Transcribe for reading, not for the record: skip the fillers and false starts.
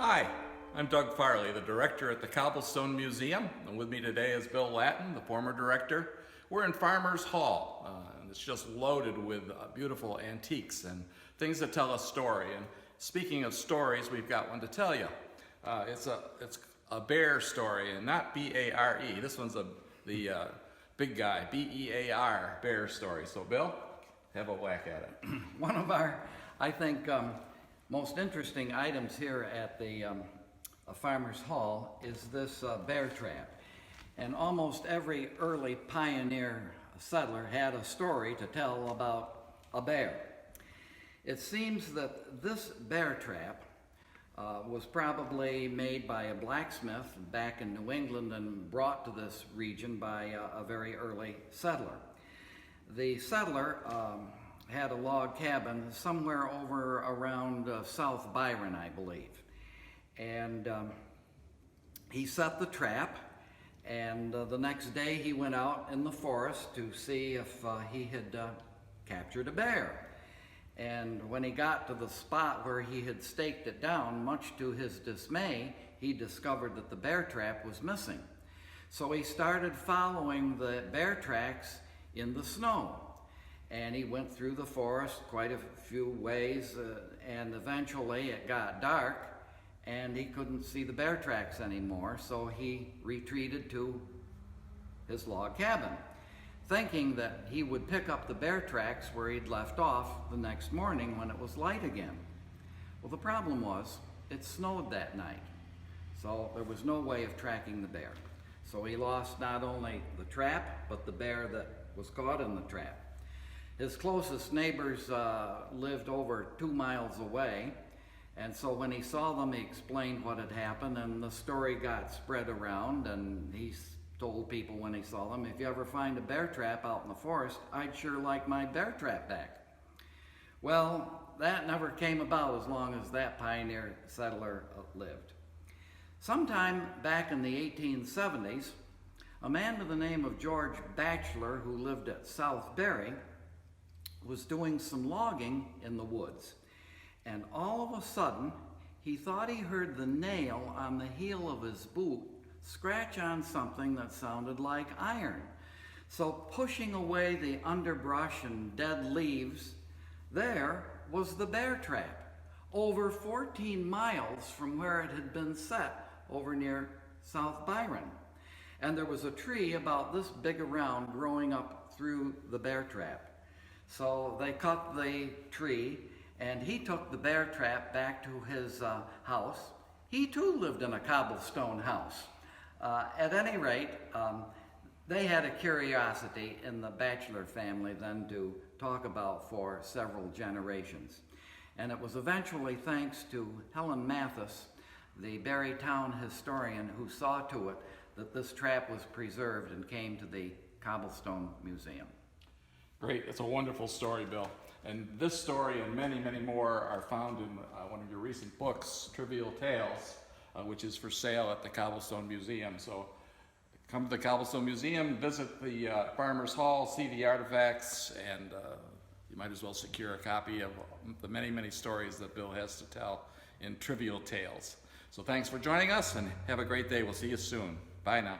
Hi, I'm Doug Farley, the director at the Cobblestone Museum, and with me today is Bill Lattin, the former director. We're in Farmers Hall, and it's just loaded with beautiful antiques and things that tell a story. And speaking of stories, we've got one to tell you. It's a bear story, and not B-A-R-E. This one's the big guy, B-E-A-R, bear story. So Bill, have a whack at it. One of our, I think, most interesting items here at the Farmers Hall is this bear trap. And almost every early pioneer settler had a story to tell about a bear. It seems that this bear trap was probably made by a blacksmith back in New England and brought to this region by a very early settler. The settler had a log cabin somewhere over around South Byron, I believe. And he set the trap, and the next day he went out in the forest to see if he had captured a bear. And when he got to the spot where he had staked it down, much to his dismay, he discovered that the bear trap was missing. So he started following the bear tracks in the snow. And he went through the forest quite a few ways, and eventually it got dark, and he couldn't see the bear tracks anymore, so he retreated to his log cabin, thinking that he would pick up the bear tracks where he'd left off the next morning when it was light again. Well, the problem was, it snowed that night, so there was no way of tracking the bear. So he lost not only the trap, but the bear that was caught in the trap. His closest neighbors lived over 2 miles away, and so when he saw them, he explained what had happened, and the story got spread around, and he told people when he saw them, if you ever find a bear trap out in the forest, I'd sure like my bear trap back. Well, that never came about as long as that pioneer settler lived. Sometime back in the 1870s, a man by the name of George Batchelor, who lived at South Berry, was doing some logging in the woods, and all of a sudden he thought he heard the nail on the heel of his boot scratch on something that sounded like iron. So pushing away the underbrush and dead leaves, there was the bear trap, over 14 miles from where it had been set over near South Byron. And there was a tree about this big around growing up through the bear trap. So they cut the tree, and he took the bear trap back to his house. He too lived in a cobblestone house. At any rate, they had a curiosity in the Batchelor family then to talk about for several generations. And it was eventually thanks to Helen Mathis, the Barry Town historian, who saw to it that this trap was preserved and came to the Cobblestone Museum. Great, it's a wonderful story, Bill. And this story and many, many more are found in one of your recent books, Trivial Tales, which is for sale at the Cobblestone Museum. So come to the Cobblestone Museum, visit the Farmers Hall, see the artifacts, and you might as well secure a copy of the many, many stories that Bill has to tell in Trivial Tales. So thanks for joining us, and have a great day. We'll see you soon. Bye now.